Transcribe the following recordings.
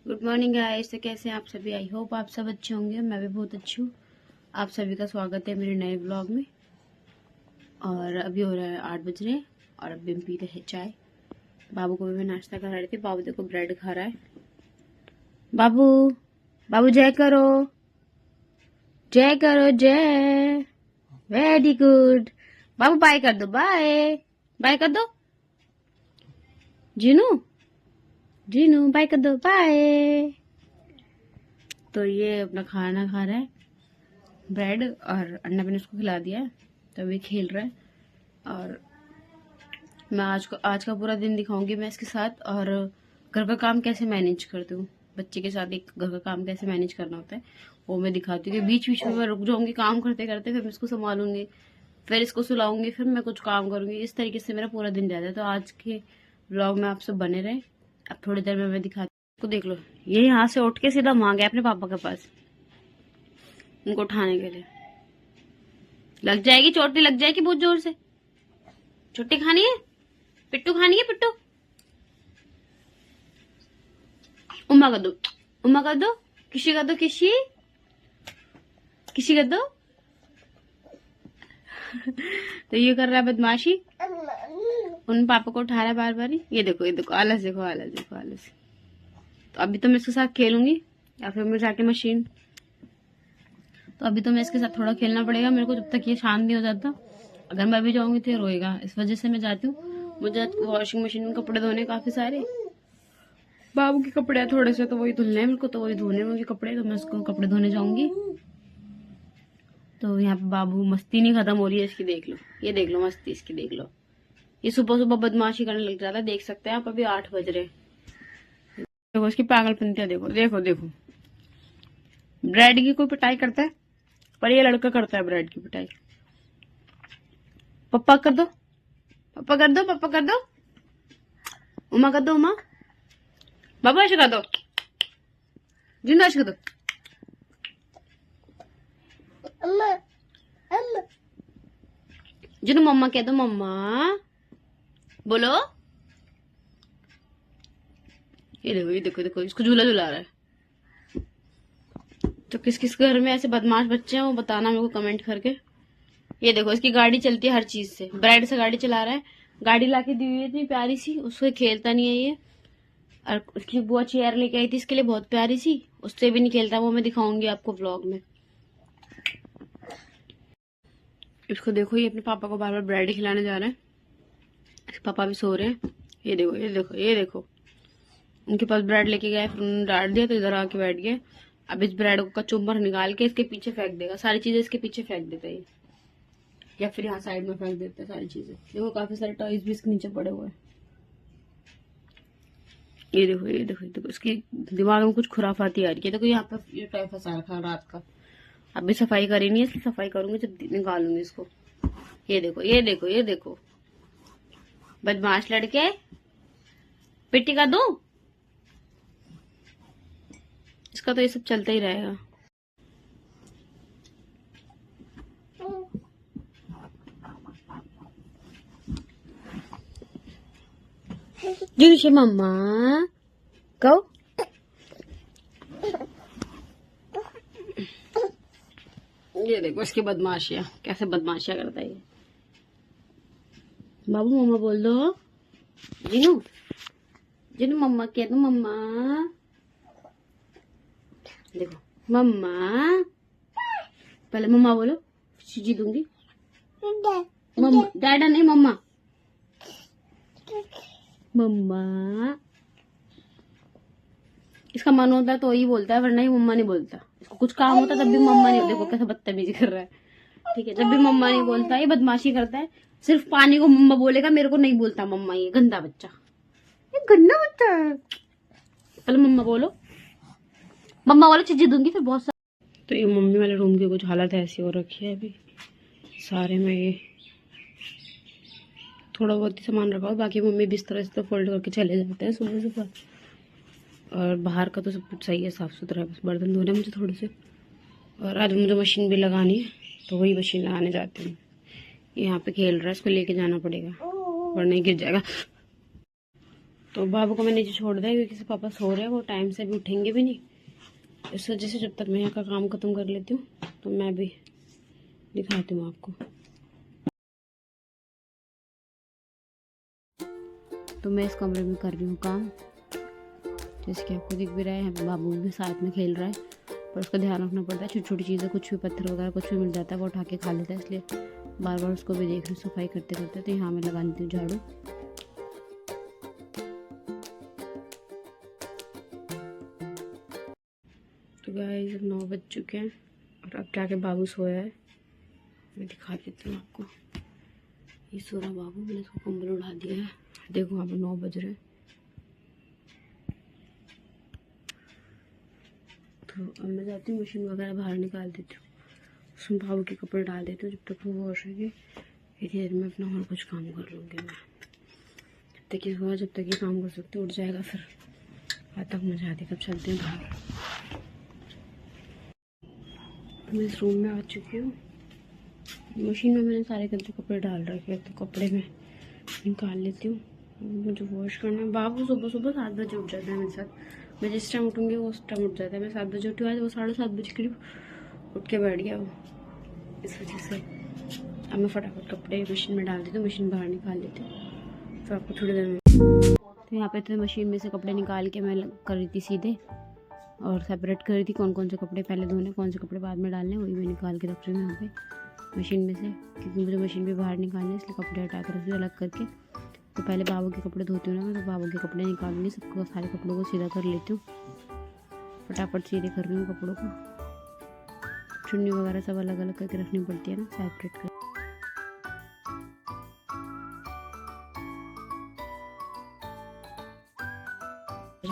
Good morning guys. तो कैसे हैं आप सभी? आई होप आप सब अच्छे होंगे। मैं भी बहुत अच्छी हूँ। आप सभी का स्वागत है मेरे नए व्लॉग में। और अभी हो रहा है 8 बज रहे हैं और अभी हम पी रहे हैं चाय। बाबू को भी मैं नाश्ता करा रही थी। बाबू देखो ब्रेड खा रहा है। बाबू बाबू जय करो, जय करो, जय। Very good. बाबू बाय कर दो, बाय बाय कर दो। जीनू जीनू बाय कर दो, बाय। तो ये अपना खाना खा रहा है, ब्रेड और अंडा मैंने उसको खिला दिया है। तो अभी खेल रहा है और मैं आज का पूरा दिन दिखाऊंगी मैं इसके साथ। और घर का काम कैसे मैनेज करती हूँ, बच्चे के साथ एक घर का काम कैसे मैनेज करना होता है वो मैं दिखाती हूँ। बीच बीच में मैं रुक जाऊंगी काम करते करते, फिर मैं इसको संभालूंगी, फिर इसको सुलाऊंगी, फिर मैं कुछ काम करूंगी। इस तरीके से मेरा पूरा दिन जाता है। तो आज के व्लॉग में आप सब बने रहे। अब थोड़ी देर में मैं दिखाती हूँ। को देख लो, ये यहाँ से उठ के सीधा वहां गया अपने पापा के पास उनको उठाने के लिए। लग जाएगी, चोटी लग जाएगी बहुत जोर से। छुट्टी खानी है, पिट्टू खानी है, पिट्टू। उम्मा कर दो, उम्मा कर दो, किसी कर दो, किसी किसी कर दो। तो ये कर रहा है बदमाशी, उन पापा को उठा रहा है बार बार। ये देखो आलस, देखो आलस, देखो आलस। तो अभी तो मैं इसके साथ खेलूंगी या फिर मैं जाके मशीन। तो अभी तो मैं इसके साथ थोड़ा खेलना पड़ेगा मेरे को, जब तक ये शांत नहीं हो जाता। अगर मैं अभी जाऊंगी तो ये रोएगा, इस वजह से मैं जाती हूँ। मुझे वॉशिंग मशीन में कपड़े धोने काफी सारे, बाबू के कपड़े थोड़े से, तो वही धुलने हैं मेरे को। तो वही धोने में कपड़े, तो मैं उसको कपड़े धोने जाऊंगी। तो यहाँ पे बाबू मस्ती नहीं खत्म हो रही है इसकी, देख लो, ये देख लो मस्ती इसकी, देख लो। ये सुबह सुबह बदमाशी करने लग जाता है, देख सकते हैं आप। अभी 8 बज रहे। देखो इसकी पागलपंतियां, देखो देखो देखो। ब्रेड की कोई पिटाई करता है, पर ये लड़का करता है ब्रेड की पिटाई। पप्पा कर दो, पप्पा कर दो, पप्पा कर दो, उमा कर दो, उमा। बाबू ऐसे कर दो, जिंदा ऐसे कर दो। जिन्हों मम्मा कह दो, मम्मा बोलो। ये देखो, ये देखो, देखो इसको झूला झूला रहा है। तो किस किस घर में ऐसे बदमाश बच्चे हैं वो बताना मेरे को कमेंट करके। ये देखो इसकी गाड़ी चलती है हर चीज से, ब्रेड से गाड़ी चला रहा है। गाड़ी लाके दी हुई है इतनी प्यारी सी, उसको खेलता नहीं है ये। और उसकी बुआ चेयर लेके आई थी इसके लिए, बहुत प्यारी सी, उससे भी नहीं खेलता। वो मैं दिखाऊंगी आपको व्लॉग में। इसको देखो, ये अपने पापा को बार बार ब्रेड खिलाने जा रहा है। इसके पापा भी सो रहे हैं। ये देखो, ये देखो, ये देखो। उनके पास ब्रेड लेके गए, फिर उन्होंने डांट दिया तो इधर आके बैठ गए। अब इस ब्रेड का चुम्बर निकाल के इसके पीछे फेंक देगा, सारी चीजें इसके पीछे फेंक देता है, या फिर यहाँ साइड में फेंक देता है सारी चीजें। देखो काफी सारे टॉयज भी इसके नीचे पड़े हुए हैं। ये देखो, ये देखो, ये देखो, इसकी दिमाग में कुछ खुराफाती आ रही है। देखो यहाँ पे ये टॉय फंसा रखा है रात का। अभी सफाई करी नहीं है, इसकी सफाई करूंगी जब निकालूंगी इसको। ये देखो, ये देखो, ये देखो, बदमाश लड़के। पिट्टी का दूं? इसका तो ये सब चलता ही रहेगा। जी मम्मा कहो। ये देखो इसकी बदमाशियां, कैसे बदमाशियां करता है ये। बाबू मम्मा बोल दो। जिनू जिनू मम्मा कह दो, मम्मा। देखो मम्मा, पहले मम्मा बोलो, चीजी दूंगी। मम्मा, डैडा नहीं, मम्मा, मम्मा। इसका मन होता है तो ही बोलता है, वरना ही मम्मा नहीं बोलता। इसको कुछ काम होता है तब भी मम्मा नहीं। देखो कैसे बदतमीजी कर रहा है। ठीक है, जब भी मम्मा नहीं बोलता ये बदमाशी करता है। सिर्फ पानी को मम्मा बोलेगा, मेरे को नहीं बोलता मम्मा। ये गंदा बच्चा, ये गंदा बच्चा है। पहले मम्मा बोलो, मम्मा बोलो, चीजें दूंगी फिर बहुत सारा। तो ये मम्मी वाले रूम की कुछ हालत ऐसी हो रखी है अभी सारे में। ये थोड़ा बहुत ही सामान रखा हो, बाकी मम्मी बिस्तर इस फोल्ड करके चले जाते हैं सुबह सुबह। और बाहर का तो सब कुछ सही है, साफ सुथरा है। बस बर्तन धोने मुझे थोड़े से। और आज मुझे मशीन भी लगानी है, तो वही मशीन लगाने जाती हूँ। यहाँ पे खेल रहा है, इसको लेके जाना पड़ेगा वरना गिर जाएगा। तो बाबू को मैं नीचे छोड़ दिया क्योंकि पापा सो रहे हैं, वो टाइम से भी उठेंगे भी नहीं। इस वजह से जब तक मैं यहाँ का काम खत्म कर लेती हूँ तो मैं भी दिखाती हूँ आपको। तो मैं इस कमरे में कर रही हूँ काम, जैसे कि आपको दिख भी रहा है। यहाँ पे बाबू भी साथ में खेल रहा है, पर उसका ध्यान रखना पड़ता है। छोटी छोटी चीज़ें, कुछ भी पत्थर वगैरह कुछ भी मिल जाता है वो उठा के खा लेता है, इसलिए बार बार उसको भी देख रही हूँ सफाई करते करते। तो यहाँ मैं लगा लेती हूँ झाड़ू। तो गाइस अब 9 बज चुके हैं और अब क्या के बाबू सोया है, मैं दिखा देती हूँ आपको। ये सो रहा बाबू, मैंने इसको कंबल उड़ा दिया है। देखो वहाँ पे 9 बज रहे हैं। तो अब मैं जाती हूँ मशीन वगैरह बाहर निकाल देती हूँ, उसमें बाबू के कपड़े डाल देती हूँ। जब तक वो वॉश होगी इतनी देर में अपना और कुछ काम कर लूँगी मैं। जब तक ये काम कर सकते उठ जाएगा, फिर आज तक मजा आती। कब चलते हैं बाहर। मैं इस रूम में आ चुकी हूँ। मशीन में मैंने सारे गंदे कपड़े डाल रखे हैं, तो कपड़े में निकाल लेती हूँ। मुझे वॉश करना है। बाबू सुबह सुबह 7 बजे उठ जाता है मेरे साथ। मैं जिस टाइम उठूँगी वो उस टाइम उठ जाता है। मैं 7 बजे उठी, आज वो 7:30 बजे करीब उठ के बैठ गया वो। इस वजह से अब मैं फटाफट कपड़े मशीन में डाल देती हूँ, मशीन बाहर निकाल देती हूँ। तो आपको थोड़ी देर में तो यहाँ पे तो मशीन में से कपड़े निकाल के मैं कर रही थी सीधे, और सेपरेट कर रही थी कौन कौन से कपड़े पहले धोने, कौन से कपड़े बाद में डालने। वही मैं निकाल के रख रही हूँ यहाँ पे मशीन में से, क्योंकि मुझे मशीन भी बाहर निकालने, इसलिए कपड़े हटा कर रख रही हूँ अलग करके। तो पहले बाबू के कपड़े धोती हूँ ना मैं, तो बाबू के कपड़े निकालूंगी, सबको सारे कपड़ों को सीधा कर लेती हूँ। फटाफट सीधे कर रही हूँ कपड़ों को। चुन्नी वगैरह सब अलग अलग करके रखनी पड़ती है ना, सेपरेट कर।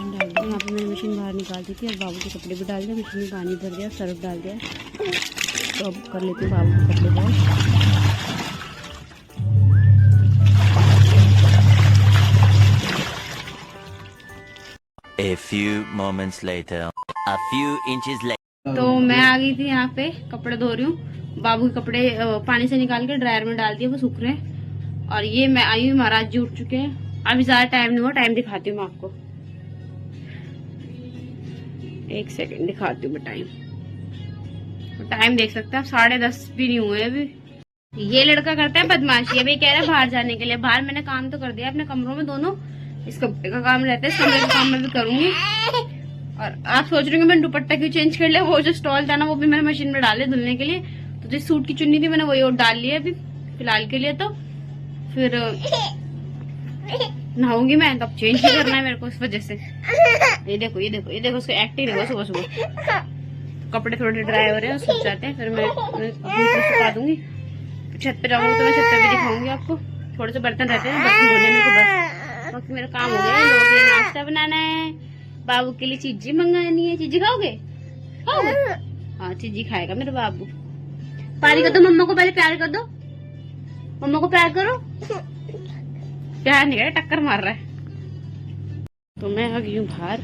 डाल दिया यहाँ पे मैंने मशीन बाहर निकाल दी थी, और बाबू के कपड़े भी डाल दिया। मशीन में पानी भर दिया, सर्फ डाल दिया। तो अब कर लेती हूँ बाबू के कपड़े wash. A few moments later, a few inches later. तो मैं आ गई थी यहाँ पे, कपड़े धो रही हूँ। बाबू के कपड़े पानी से निकाल के ड्रायर में डाल दिए, वो सूख रहे हैं। और ये मैं आई हूँ, महाराज जी उठ चुके हैं। अभी ज्यादा टाइम नहीं हुआ, टाइम दिखाती हूँ मैं आपको। 1 सेकंड दिखाती हूँ मैं टाइम देख सकते हैं आप, 10:30 भी नहीं हुए अभी। ये लड़का करता है बदमाशी। अभी कह रहा है बाहर जाने के लिए। बाहर मैंने काम तो कर दिया अपने कमरों में दोनों। इस कपड़े का काम रहता है, इस कमरे का काम मैं भी करूंगी। और आप सोच रहे हो मैं दुपट्टा क्यों चेंज कर लिया। वो जो स्टॉल था ना, वो भी मैंने मशीन में डाले धुलने के लिए। तो जो सूट की चुन्नी थी मैंने वही और डाल ली है अभी फिलहाल के लिए। तो फिर नहाऊंगी मैं, तब चेंज ही करना है मेरे को, इस वजह से। ये देखो उसको एक्टिंग देखो। सुबह सुबह कपड़े थोड़े ड्राई हो रहे हैं, सूख जाते हैं, फिर मैं सुखा दूंगी। छत पे जाऊंगी तो मैं छत पे भी दिखाऊंगी आपको। थोड़े से बर्तन रहते हैं, बर्तन धोने में को बस, बाकी मेरा काम हो गया। लोगों के लिए नाश्ता बनाना है, बाबू के लिए चीजें मंगानी है। चीजें खाओगे? हाँ चीजें खाएगा मेरा बाबू। पानी कर दो मम्मा को, पहले प्यार कर दो मम्मा को, प्यार करो। प्यार नहीं कर, टक्कर मार रहा है। तो मैं आ गई हूँ बाहर,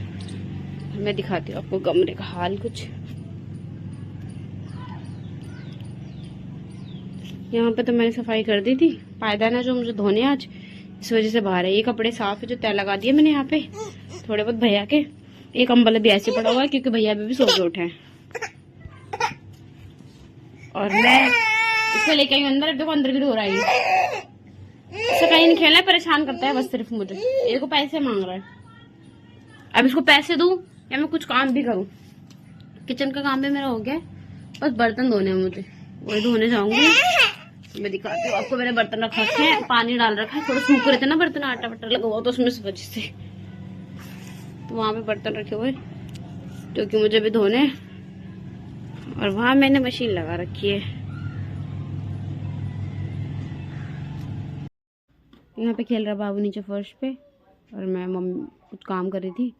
मैं दिखाती हूँ आपको कमरे का हाल कुछ। यहाँ पे तो मैंने सफाई कर दी थी। पायदान है जो मुझे धोने आज, इस वजह से बाहर है। ये कपड़े साफ है, जो तय लगा दिए मैंने यहाँ पे थोड़े बहुत भैया के। एक कंबल भी ऐसे पड़ा हुआ है क्योंकि भैया भी सो के उठे हैं। और मैं इसको लेके आई अंदर। देखो अंदर भी धो रहा है। इससे कहीं नहीं खेलना है, परेशान करता है बस सिर्फ मुझे। ये को पैसे मांग रहा है। अब इसको पैसे दूं या मैं कुछ काम भी करूं। किचन का काम भी मेरा हो गया, बस बर्तन धोने हैं मुझे, वही धोने जाऊंगी। मैं दिखाती हूँ आपको। मैंने बर्तन रखा है, पानी डाल रखा है। थोड़ा सूख रहे थे ना बर्तन, आटा वटा लगा हुआ तो उसमें से वजह से। तो वहां पे बर्तन रखे हुए जो कि मुझे भी धोने, और वहां मैंने मशीन लगा रखी है। यहाँ पे खेल रहा बाबू नीचे फर्श पे, और मैं मम्मी कुछ काम कर रही थी।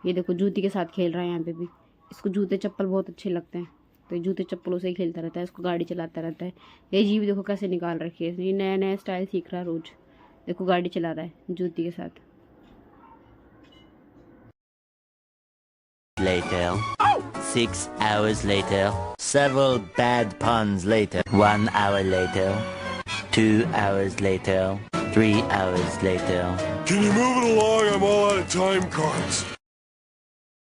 ये देखो जूती के साथ खेल रहा है यहाँ पे भी। इसको जूते चप्पल बहुत अच्छे लगते हैं, तो ये जूते चप्पलों से ही खेलता रहता है। इसको गाड़ी चलाता रहता है। ये जीव देखो कैसे निकाल रखी है, ये नया नया स्टाइल सीख रहा है रोज। देखो गाड़ी चला रहा है जूती के साथ। Later, 6 hours later, several bad puns later, 1 hour later, 2 hours later, 3 hours later. Can you move it along? I'm all out of time cards.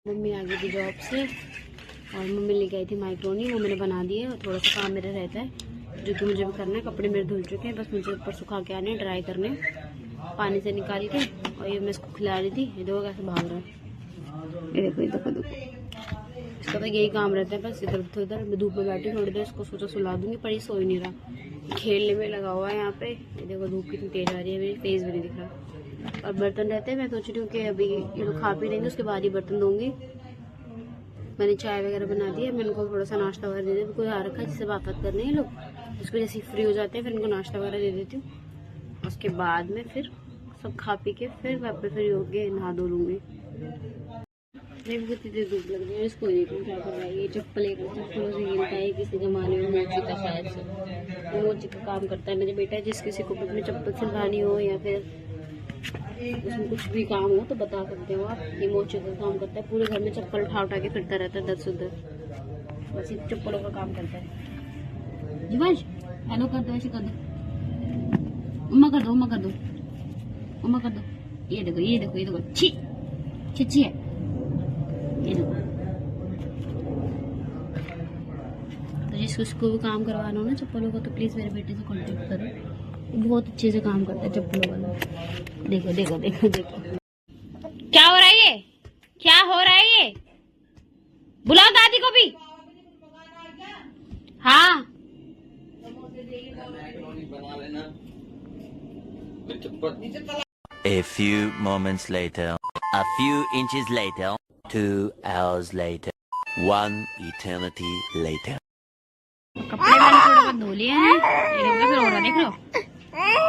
Mummy आ गई थी जॉब से और मम्मी लेके आई थी माइक्रोनी, वो मैंने बना दी है। और थोड़ा सा काम मेरा रहता है जो कि मुझे भी करना है। कपड़े मेरे धुल चुके हैं, बस मुझे ऊपर सुखा के आने, ड्राई करने पानी से निकाल के। और ये मैं इसको खिला रही थी, ये देखो कैसे भाग रहा है, ये देखो, ये देखो। इसका तो यही काम रहता है, बस इधर उधर उधर। मैं धूप में बैठी थोड़ी देर, इसको सोचा सुला दूंगी, पर ये सो ही नहीं रहा, खेलने में लगा हुआ है यहाँ पे। ये देखो धूप कितनी तेज आ रही है, मेरी फेस भी नहीं दिख रहा। और बर्तन रहते हैं, मैं सोच रही हूँ कि अभी ये लोग खा पी लेंगे, उसके बाद ही बर्तन दूंगी। मैंने चाय वगैरह बना दी है, मैं इनको थोड़ा सा नाश्ता वगैरह दे देती हूँ। कोई आ रखा है जिससे बात करने हैं लोग, उसको जैसे फ्री हो जाते हैं फिर इनको नाश्ता वगैरह दे देती हूँ। उसके बाद में फिर सब खा पी के फिर मैं अपने फ्री होके नहा धो लूँगी। कितनी देर धूप लग रही है, इसको देखो क्या कर रहा है। ये चप्पल चप्पलों से हिलता है, किसी जमाने में मोची का शायद से मोची का काम करता है मेरे बेटा। जिस किसी को अपनी चप्पल सिलवानी हो या फिर उसमें कुछ भी काम हो तो बता सकते हो आप। ये मोची का काम करता है, पूरे घर में चप्पल उठा के फिरता रहता है इधर से उधर, बस ये चप्पलों का काम करता है। जीवांश हेलो कर दो, ऐसे कर दो, उम्मा कर दो, उम्मा कर दो, उम्मा कर दो। ये देखो, ये देखो, ये देखो, छी छी है, ये देखो। तो जिसको भी काम करवाना हो ना चप्पलों को, तो प्लीज मेरे बेटे से कांटेक्ट करो, बहुत अच्छे से काम करता है चप्पलों वाला। देखो देखो देखो देखो क्या हो रहा है, ये क्या हो रहा है, ये बुलाओ दादी को भी। हाँ A few moments later. A few inches later. 2 hours later. 1 eternity later. कपड़े मैंने थोड़े बहुत धो लिए हैं, ये लोग कैसे हो रहा है देख लो।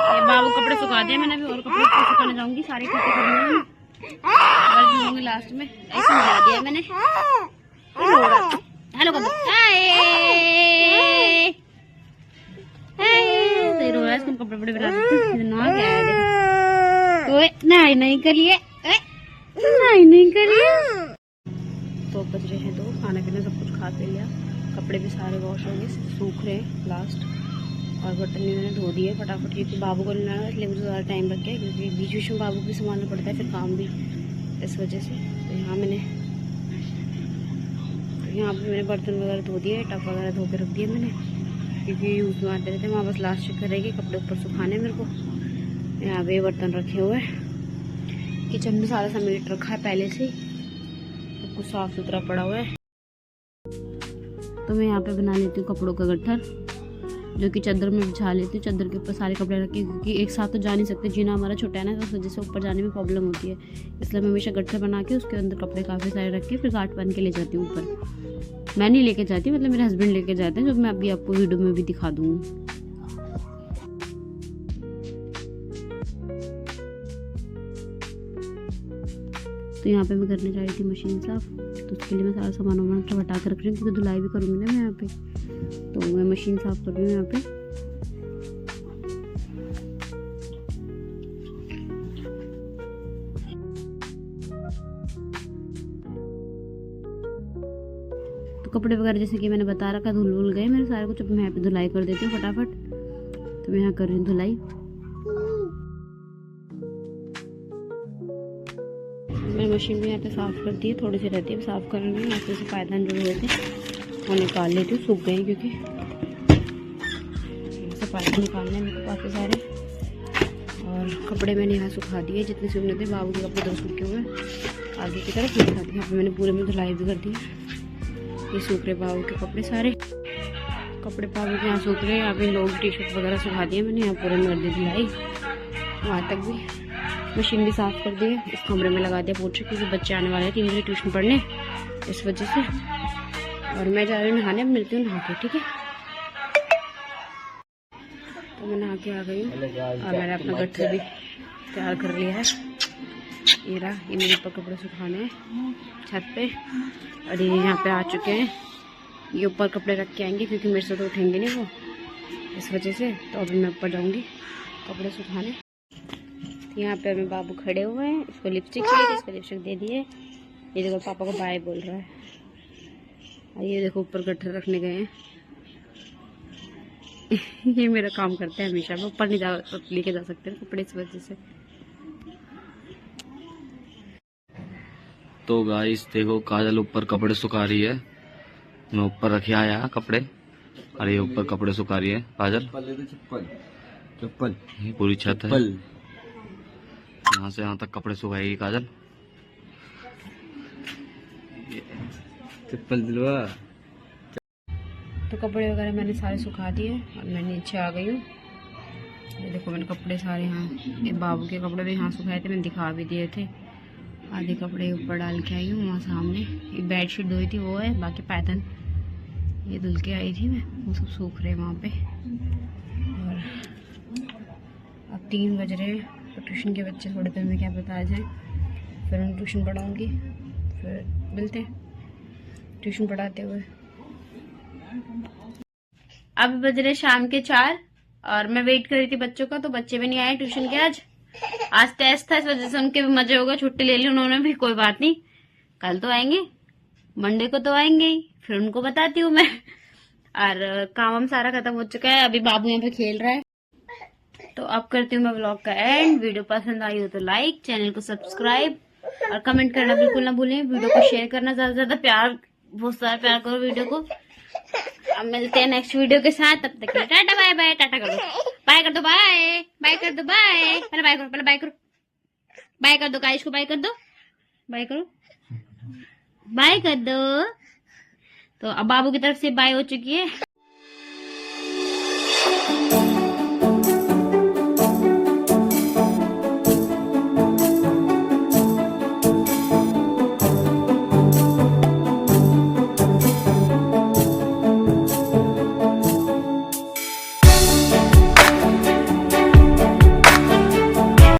ये बाबू कपड़े सुखा दिए मैंने, अभी और कपड़े सुखाने जाऊंगी, सारे इकट्ठे कर लूंगी लास्ट में। ऐसे मिला दिया मैंने। हेलो कर दो, हाय रो रहा है, इसको कपड़े बड़े बना देते। नहीं नहीं करिए, नहीं करिए। तो बज रहे हैं 2, खाना पीना सब कुछ खा के लिया, कपड़े भी सारे वॉश हो गए, सूख रहे हैं लास्ट। और बर्तन भी मैंने धो दिए फटाफट, क्योंकि बाबू को लेना है, इसलिए मुझे ज़्यादा टाइम लग गया, क्योंकि बीच बीच में बाबू को भी संभालना पड़ता है, फिर काम भी, इस वजह से। तो यहाँ पे मैंने बर्तन वगैरह धो दिए, टब वगैरह धो के रख दिए मैंने, क्योंकि यूज़ में आते रहते हैं। वहाँ बस लास्ट चेक करेगी, कपड़े ऊपर सुखाने मेरे को। यहाँ पे बर्तन रखे हुए, किचन में सारा समेट रखा है पहले से, सब कुछ साफ सुथरा पड़ा हुआ है। तो मैं यहाँ पे बना लेती हूँ कपड़ों का गट्ठर, जो कि चादर में बिछा लेती हूँ। चादर के ऊपर सारे कपड़े रखे, क्योंकि एक साथ तो जा नहीं सकते, जीना हमारा छोटा है ना, तो उस वजह से ऊपर जाने में प्रॉब्लम होती है। इसलिए मैं हमेशा गट्ठर बना के उसके अंदर कपड़े काफ़ी सारे रख के फिर गांठ बांध के ले जाती हूँ ऊपर। मैं नहीं लेके जाती, मतलब मेरे हस्बैंड लेके जाते हैं, जो मैं अभी आपको वीडियो में भी दिखा दूँगी। तो यहाँ पे मैं करने जा रही थी मशीन साफ, तो उसके लिए मैं सारा सामान वामान हटा कर रख रही हूँ, क्योंकि धुलाई भी करूँगी ना मैं यहाँ पे। तो मैं मशीन साफ कर रही हूँ यहाँ पे। तो कपड़े वगैरह जैसे कि मैंने बता रखा, धुल गए मेरे सारे कुछ। अब मैं यहाँ पे धुलाई कर देती हूँ फटाफट। तो मैं यहाँ कर रही हूँ धुलाई। मैं मशीन भी यहाँ पे साफ़ कर दी है, थोड़ी सी रहती है, साफ़ कर रही हूँ। ऐसे से पायदान जो हुए थे वो निकाल लेती हूँ, सूख गए क्योंकि ऐसे पायदान निकालने मेरे पास है सारे। और कपड़े मैंने यहाँ सुखा दिए जितने सूखने थे, बाबू के कपड़े 2 सूखे हुए आगे की तरफ सुखा दिए। यहाँ पे मैंने पूरे में धुलाई भी कर दी। ये सूख रहे बाबू के कपड़े, सारे कपड़े बाबू के यहाँ सूख रहे हैं। यहाँ पे लोग टी शर्ट वगैरह सुखा दिए मैंने, यहाँ पूरे में कर दी धुलाई, वहाँ तक भी। मशीन भी साफ़ कर दी है, इस कमरे में लगा दिया पोछे, क्योंकि बच्चे आने वाले हैं 3 बजे ट्यूशन पढ़ने, इस वजह से। और मैं जा रही हूँ नहाने, अब मिलती हूँ नहा के, ठीक है। तो मैं नहा के आ गई हूँ और मैंने अपना गट्ठर भी तैयार कर लिया है। ये रहा, ये मेरे ऊपर कपड़े सुखाने हैं छत पे, और ये यहाँ पे आ चुके हैं। ये ऊपर कपड़े रख के आएंगे, क्योंकि मेरे से तो उठेंगे नहीं वो, इस वजह से। तो अभी मैं ऊपर जाऊँगी कपड़े सुखाने। यहाँ पे मेरे बाबू खड़े हुए हैं, इसको लिपस्टिक चाहिए, इसको लिपस्टिक दे दिए। ये देखो पापा को बाय बोल रहा है। और ये देखो ऊपर गट्ठर रखने गए हैं, ये मेरा काम करते हैं हमेशा, वो ऊपर नहीं लेके जा सकते कपड़े इस वजह से। तो गाइस देखो काजल ऊपर कपड़े सुखा रही है, मैं ऊपर रखे आया कपड़े और ये ऊपर कपड़े सुखा रही है काजल। चप्पल ये पूरी छत है, यहाँ से यहाँ तक कपड़े सुखाएगी काजल। चप्पल दिलवा। तो कपड़े वगैरह मैंने सारे सुखा दिए और मैं नीचे आ गई हूँ। ये देखो मैंने कपड़े सारे यहाँ, ये बाबू के कपड़े भी यहाँ सुखाए थे, मैंने दिखा भी दिए थे। आधे कपड़े ऊपर डाल के आई हूँ वहाँ सामने। ये बेडशीट धोई थी वो है, बाकी पैटर्न ये धुल के आई थी मैं, वो सब सूख रहे हैं वहाँ पे। और अब 3 बज रहे हैं, तो ट्यूशन के बच्चे थोड़ी देर में क्या पता आ जाए, फिर उन्हें ट्यूशन पढ़ाऊँगी, फिर मिलते हैं ट्यूशन पढ़ाते हुए। अब बज रहे शाम के 4 और मैं वेट कर रही थी बच्चों का, तो बच्चे भी नहीं आए ट्यूशन के। आज टेस्ट था, इस वजह से उनके भी मजे होगा, छुट्टी ले ली उन्होंने भी, कोई बात नहीं, कल तो आएंगे, मंडे को तो आएंगे ही, फिर उनको बताती हूँ मैं। और काम सारा खत्म हो चुका है, अभी बाबू यहाँ पे खेल रहा है। तो अब करती हूँ मैं व्लॉग का एंड। वीडियो पसंद आई हो तो लाइक, चैनल को सब्सक्राइब और कमेंट करना बिल्कुल ना भूलें। वीडियो को शेयर करना, ज्यादा से ज्यादा प्यार, बहुत सारा प्यार करो वीडियो को। अब मिलते हैं नेक्स्ट वीडियो के साथ, तब तक के लिए टाटा बाय बाय। टाटा कर दो, बाय कर दो, बाय बाय कर दो, बाय पहले बाय करो, पहले बाय करो, बाय कर दो गाइस को, बाय कर दो, बाय करो, बाय कर दो। तो अब बाबू की तरफ से बाय हो चुकी है।